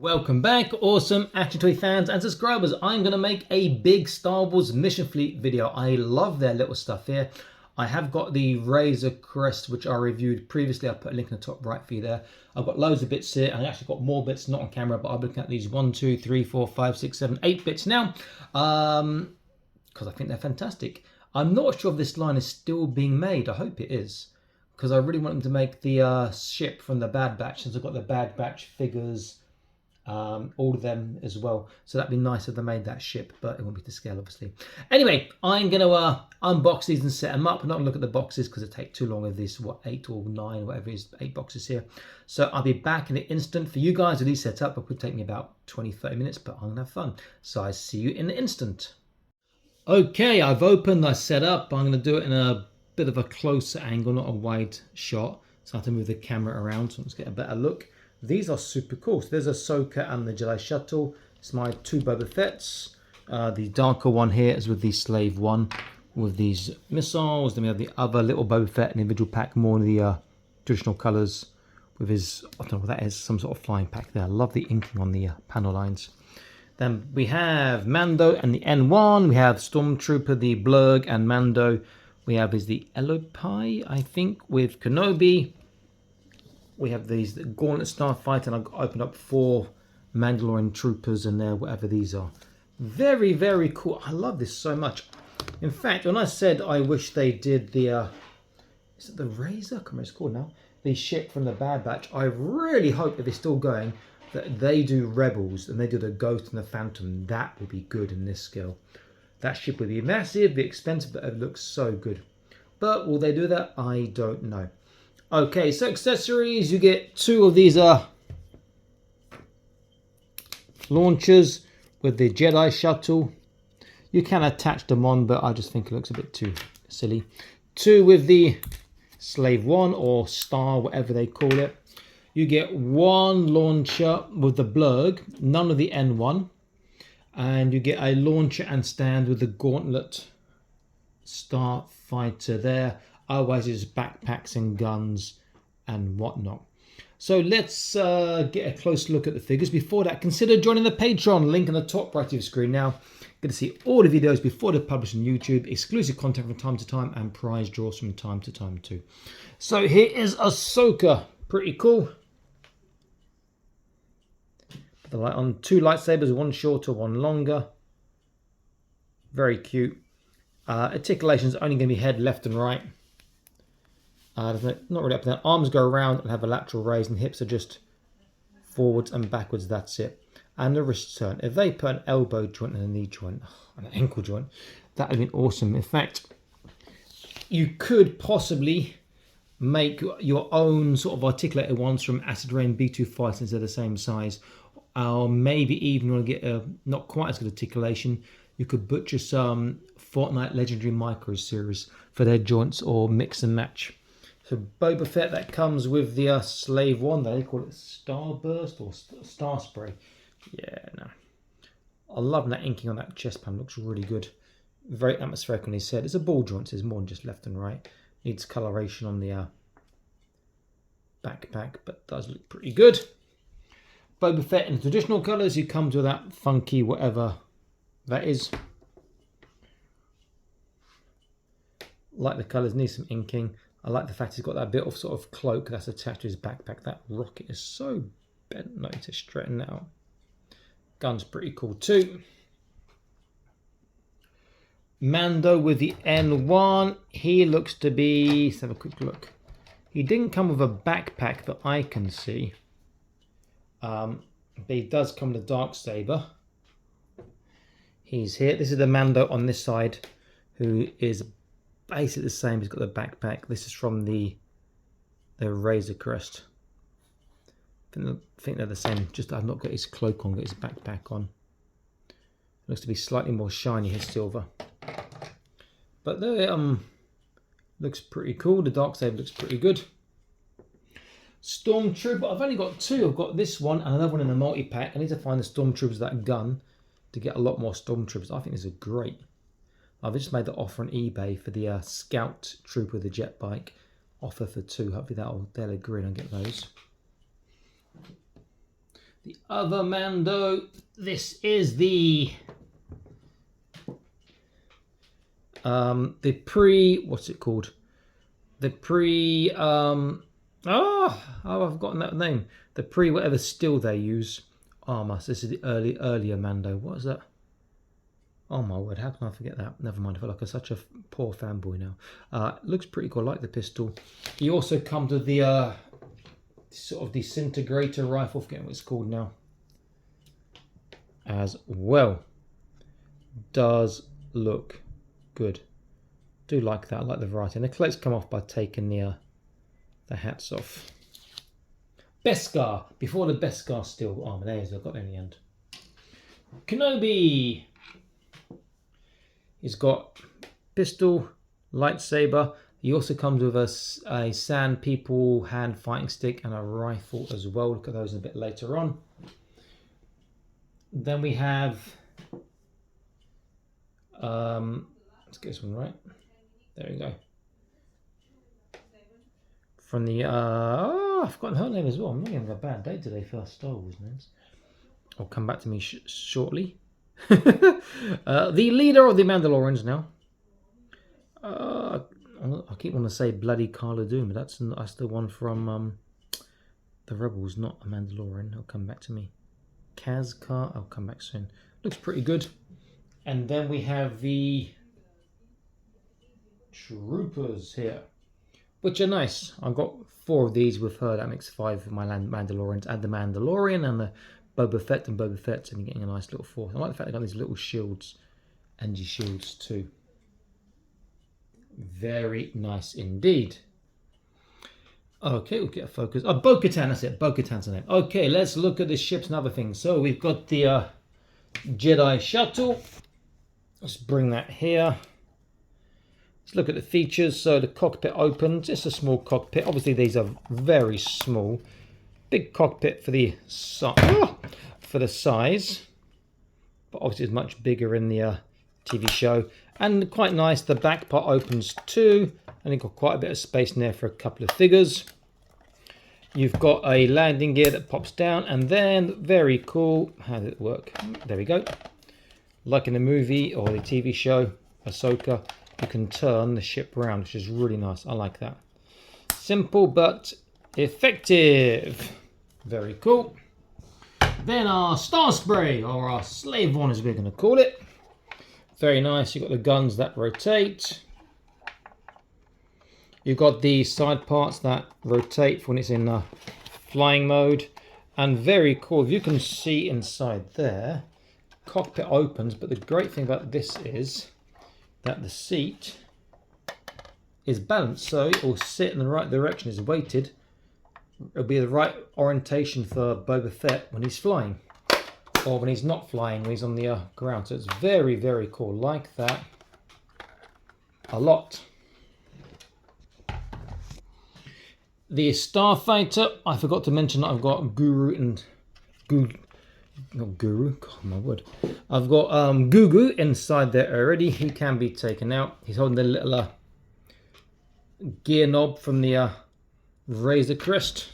Welcome back, awesome Action Toy fans and subscribers. I'm going to make a big Star Wars Mission Fleet video. I love their little stuff here. I have got the Razor Crest, which I reviewed previously. I'll put a link in the top right for you there. I've got loads of bits here. I actually got more bits, not on camera, but I'm looking at these 1, 2, 3, 4, 5, 6, 7, 8 bits now. Because I think they're fantastic. I'm not sure if this line is still being made. I hope it is. Because I really want them to make the ship from the Bad Batch, since I've got the Bad Batch figures. All of them as well, so that'd be nice if they made that ship, but it won't be to scale obviously. Anyway, I'm gonna unbox these and set them up. I'm not gonna look at the boxes because it takes too long of this, 8 or 9, whatever it is, 8 boxes here. So I'll be back in an instant. For you guys with these set up, it would take me about 20-30 minutes, but I'm gonna have fun. So I see you in an instant. Okay, I've opened, I set up. I'm gonna do it in a bit of a closer angle, not a wide shot, so I have to move the camera around so let's get a better look. These are super cool. So there's Ahsoka and the Jedi Shuttle. It's my 2 Boba Fett's. The darker one here is with the Slave One with these missiles. Then we have the other little Boba Fett, an individual pack, more in the traditional colours with his, I don't know what that is, some sort of flying pack there. I love the inking on the panel lines. Then we have Mando and the N1. We have Stormtrooper, the Blurg, and Mando. We have the Elopai, I think, with Kenobi. We have these Gauntlet Starfighter, and I've opened up 4 Mandalorian troopers in there, whatever these are. Very, very cool. I love this so much. In fact, when I said I wish they did the, is it the Razor? I can't remember what it's called now. The ship from the Bad Batch. I really hope if it's still going that they do Rebels and they do the Ghost and the Phantom. That would be good in this scale. That ship would be massive, be expensive, but it looks so good. But will they do that? I don't know. Okay, so accessories, you get 2 of these launchers with the Jedi Shuttle. You can attach them on, but I just think it looks a bit too silly. 2 with the Slave One or Star, whatever they call it. You get 1 launcher with the Blurg, none of the N1. And you get a launcher and stand with the Gauntlet Starfighter there. Otherwise, it's backpacks and guns and whatnot. So let's get a close look at the figures. Before that, consider joining the Patreon. Link on the top right of your screen now. Get to see all the videos before they're published on YouTube, exclusive content from time to time, and prize draws from time to time too. So here is Ahsoka. Pretty cool. Put the light on. 2 lightsabers, 1 shorter, 1 longer. Very cute. Articulation is only going to be head left and right. Not really up and down. Arms go around and have a lateral raise, and hips are just forwards and backwards. That's it. And the wrist turn. If they put an elbow joint and a knee joint and an ankle joint, that would have been awesome. In fact, you could possibly make your own sort of articulated ones from Acid Rain B2 Fight, since they're the same size. Or maybe even want to get a not quite as good articulation, you could butcher some Fortnite Legendary Micro series for their joints or mix and match. So Boba Fett, that comes with the Slave One. They call it Starburst or Star Spray. Yeah, no. I love that inking on that chest pan. Looks really good. Very atmospheric on his head. It's a ball joint, so it's more than just left and right. Needs coloration on the backpack, but does look pretty good. Boba Fett in traditional colours. He comes with that funky whatever that is. Like the colours, needs some inking. I like the fact he's got that bit of sort of cloak that's attached to his backpack. That rocket is so bent. No, to straighten that out. Gun's pretty cool too. Mando with the N1. He looks to be, let's have a quick look. He didn't come with a backpack that I can see. But he does come with a Darksaber. He's here. This is the Mando on this side, who is basically the same. He's got the backpack. This is from the Razor Crest. I think they're the same. Just I've not got his cloak on, got his backpack on. Looks to be slightly more shiny, his silver. But there, looks pretty cool. The Darksaber looks pretty good. Stormtrooper. I've only got 2. I've got this one and another one in the multi-pack. I need to find the Stormtroopers with that gun to get a lot more Stormtroopers. I think this is great. I've just made the offer on eBay for the Scout Trooper with the jet bike. Offer for 2. Hopefully they'll agree and I'll get those. The other Mando, this is the what's it called? The I've forgotten that name. The whatever steel they use. Armor. So this is the earlier Mando. What is that? Oh my word, how can I forget that? Never mind, I feel like I'm such a poor fanboy now. Looks pretty cool, I like the pistol. He also comes with the sort of disintegrator rifle, forgetting what it's called now. As well. Does look good. Do like that, I like the variety. And the cloaks come off by taking the hats off. Beskar, before the Beskar steel armor. There it is, I got there in the end. Kenobi. He's got pistol, lightsaber. He also comes with a Sand People hand fighting stick and a rifle as well. Look at those a bit later on. Then we have, let's get this one right. There we go. From the, I've forgotten her name as well. I'm not having a bad day today for Star Wars names. I'll come back to me shortly. The leader of the Mandalorians now. I keep wanting to say bloody Carla Doom, but that's the one from the Rebels, not a Mandalorian. It'll come back to me. Kazkar, I'll come back soon. Looks pretty good. And then we have the troopers here, which are nice. I've got 4 of these with her. That makes 5 of my Mandalorians. Add the Mandalorian and the Boba Fett and Boba Fett, and you're getting a nice little 4th. I like the fact they got these little shields, energy shields too. Very nice indeed. Okay, we'll get a focus. Oh, Bo-Katan, that's it. Bo-Katan's the name. Okay, let's look at the ships and other things. So we've got the Jedi shuttle. Let's bring that here. Let's look at the features. So the cockpit opens. It's a small cockpit. Obviously, these are very small. Big cockpit for the size, but obviously it's much bigger in the TV show. And quite nice, the back part opens too, and you've got quite a bit of space in there for a couple of figures. You've got a landing gear that pops down, and then, very cool, how did it work? There we go. Like in the movie or the TV show, Ahsoka, you can turn the ship around, which is really nice. I like that. Simple but effective. Very cool. Then our Star Spray, or our Slave One as we're going to call it. Very nice. You've got the guns that rotate. You've got the side parts that rotate when it's in flying mode. And very cool. You can see inside there, cockpit opens, but the great thing about this is that the seat is balanced, so it will sit in the right direction. It's weighted. It'll be the right orientation for Boba Fett when he's flying, or when he's not flying, when he's on the ground. So it's very, very cool. Like that a lot. The Starfighter, I forgot to mention that I've got Guru and not Guru, God my word. I've got Gugu inside there already. He can be taken out. He's holding the little gear knob from the Razor Crest.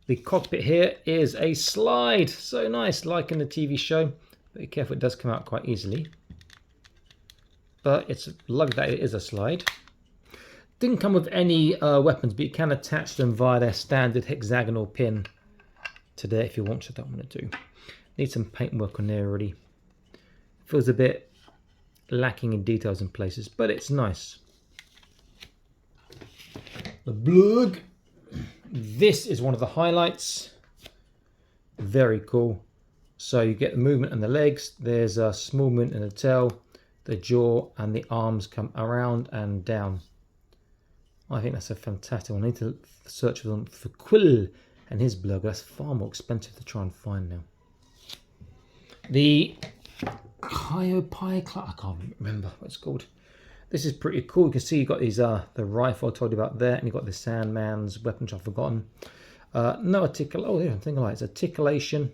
The cockpit here is a slide. So nice, like in the TV show. Be careful, it does come out quite easily. But it's lovely that it is a slide. Didn't come with any weapons, but you can attach them via their standard hexagonal pin to there if you want to. That want to do. Need some paintwork on there already. Feels a bit lacking in details in places, but it's nice. The Blug. This is one of the highlights. Very cool. So you get the movement in the legs. There's a small movement in the tail, the jaw, and the arms come around and down. I think that's a fantastic one. I need to search for them for Quill and his Blug. That's far more expensive to try and find now. The Kyopai, I can't remember what it's called. This is pretty cool. You can see you've got these the rifle I told you about there, and you've got the Sandman's weapon, which I've forgotten. No articulation. Oh, yeah, I'm thinking like it's articulation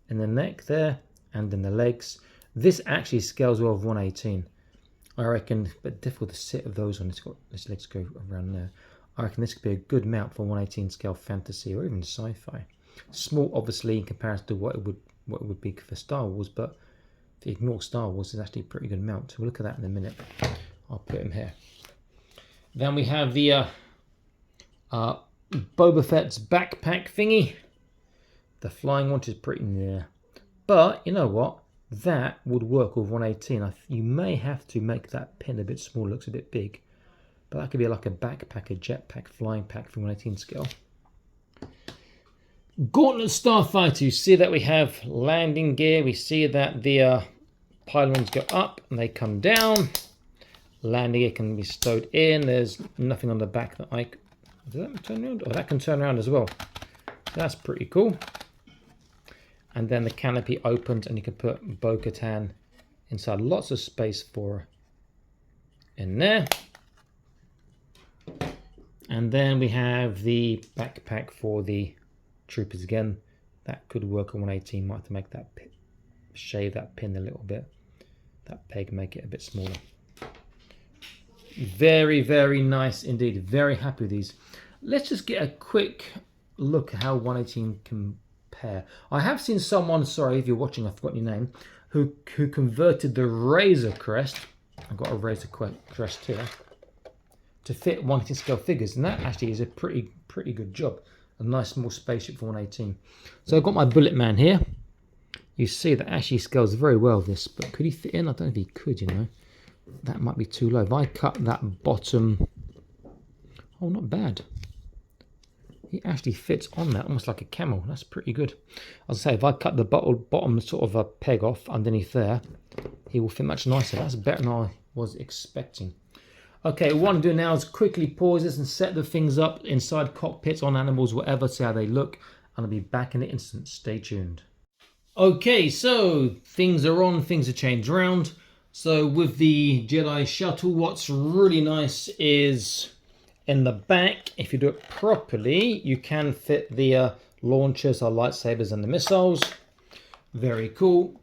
in the neck there and in the legs. This actually scales well with 118. I reckon, but difficult to sit with those on. It's got this legs go around there. I reckon this could be a good mount for 118 scale fantasy or even sci-fi. Small, obviously, in comparison to what it would be for Star Wars, but if you ignore Star Wars, it's actually a pretty good amount. We'll look at that in a minute. I'll put him here. Then we have the Boba Fett's backpack thingy. The flying one is pretty near. But, you know what? That would work with 118. You may have to make that pin a bit smaller. Looks a bit big. But that could be like a backpack, a jetpack, flying pack from 118 scale. Gauntlet Starfighter. You see that we have landing gear. We see that the pylons go up and they come down. Landing gear can be stowed in. There's nothing on the back that does that turn around? Oh, that can turn around as well. That's pretty cool. And then the canopy opens and you can put Bo-Katan inside. Lots of space for her in there. And then we have the backpack for the troopers again. That could work on 118. Might have to make that shave that pin a little bit. That peg, make it a bit smaller. Very, very nice indeed. Very happy with these. Let's just get a quick look at how 118 compare. I have seen someone, sorry if you're watching, I forgot your name, who converted the Razor Crest. I've got a Razor Crest here to fit 118 scale figures, and that actually is a pretty good job. A nice small spaceship for 118. So I've got my Bullet Man here. You see that actually scales very well this, but could he fit in? I don't know if he could, you know. That might be too low. If I cut that bottom, oh, not bad. He actually fits on that, almost like a camel. That's pretty good. As I say, if I cut the bottom sort of a peg off underneath there, he will fit much nicer. That's better than I was expecting. Okay, what I'm doing now is quickly pause this and set the things up inside cockpits, on animals, whatever, see how they look. And I'll be back in an instant. Stay tuned. Okay, so things are on, things are changed around. So with the Jedi Shuttle, what's really nice is in the back, if you do it properly, you can fit the launchers, our lightsabers and the missiles. Very cool.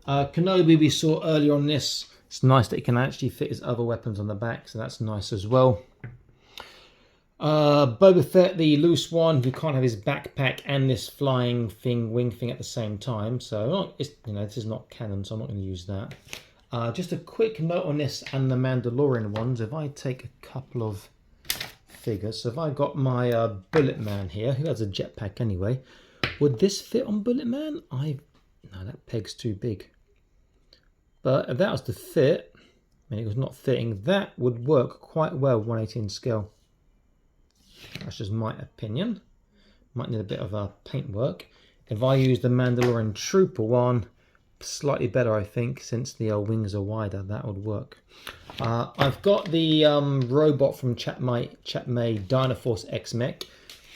Kenobi we saw earlier on this. It's nice that he can actually fit his other weapons on the back, so that's nice as well. Boba Fett, the loose one, you can't have his backpack and this flying thing, wing thing at the same time. So this is not canon, so I'm not going to use that. Just a quick note on this and the Mandalorian ones. If I take a couple of figures, so if I got my Bullet Man here, who has a jetpack anyway, would this fit on Bullet Man? No, that peg's too big. But if that was to fit, and it was not fitting, that would work quite well 118 scale. That's just my opinion. Might need a bit of paintwork. If I use the Mandalorian Trooper one, slightly better I think, since the wings are wider, that would work. I've got the robot from Chatmay Dynaforce X-Mech.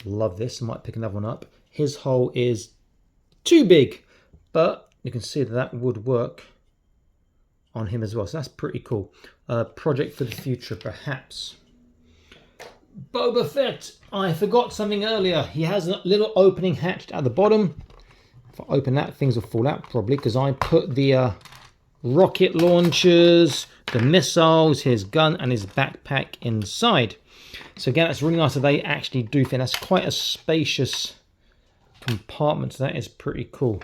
Love this, I might pick another one up. His hole is too big, but you can see that would work on him as well, so that's pretty cool. Project for the future perhaps. Boba Fett, I forgot something earlier. He has a little opening hatched at the bottom. If I open that, things will fall out probably, because I put the rocket launchers, the missiles, his gun and his backpack inside. So again, that's really nice that they actually do fit. That's quite a spacious compartment, so that is pretty cool.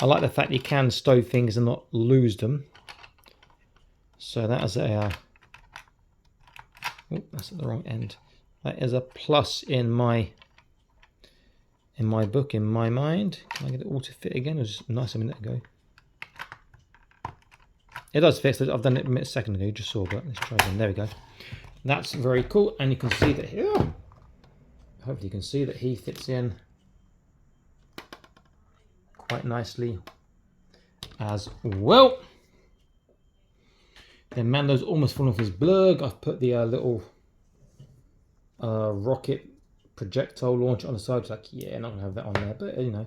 I like the fact you can stow things and not lose them. So that is a oh, that's at the wrong end. That is a plus in my book, in my mind. Can I get it all to fit again? It was nice a minute ago. It does fit. So I've done it a second ago. You just saw, but let's try again. There we go. That's very cool, and you can see that here. Hopefully, you can see that he fits in quite nicely as well. Then Mando's almost fallen off his blurg. I've put the little rocket projectile launcher on the side. It's like, yeah, not gonna have that on there, but you know,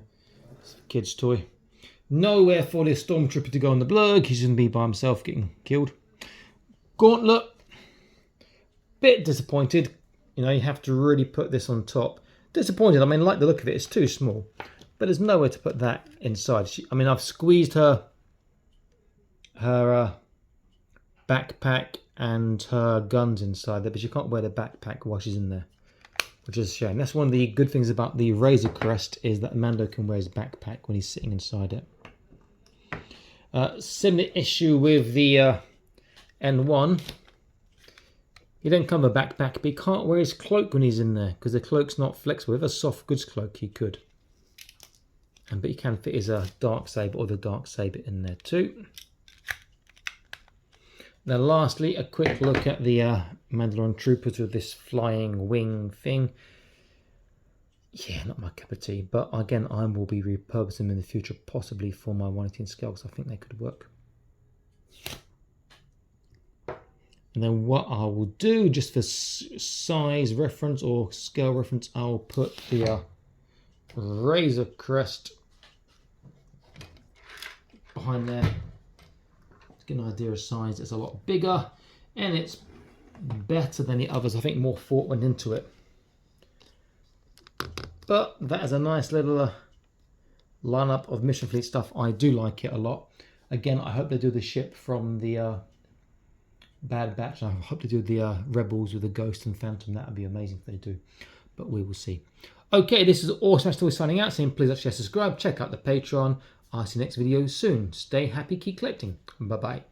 it's a kid's toy. Nowhere for this stormtrooper to go on the blurg. He's gonna be by himself getting killed. Gauntlet, bit disappointed. You know, you have to really put this on top. Disappointed. I mean, like the look of it, it's too small, but there's nowhere to put that inside. I mean, I've squeezed her backpack and her guns inside there, but you can't wear the backpack while she's in there. which is a shame. That's one of the good things about the Razor Crest, is that Mando can wear his backpack when he's sitting inside it. Similar issue with the N1. He don't come with a backpack, but he can't wear his cloak when he's in there because the cloak's not flexible. With a soft goods cloak, he could. But he can fit his dark saber or the dark saber in there too. Now, lastly, a quick look at the Mandalorian troopers with this flying wing thing. Yeah, not my cup of tea. But again, I will be repurposing them in the future, possibly for my 1/18 scale, because I think they could work. And then what I will do, just for size reference or scale reference, I'll put the Razor Crest behind there. To get an idea of size, it's a lot bigger and it's better than the others. I think more thought went into it. But that is a nice little lineup of Mission Fleet stuff. I do like it a lot. Again, I hope they do the ship from the Bad Batch. I hope they do the Rebels with the Ghost and Phantom. That would be amazing if they do. But we will see. Okay, this is Awesome Still signing out, saying please like, share, subscribe, check out the Patreon. I'll see you next video soon. Stay happy, keep collecting. Bye-bye.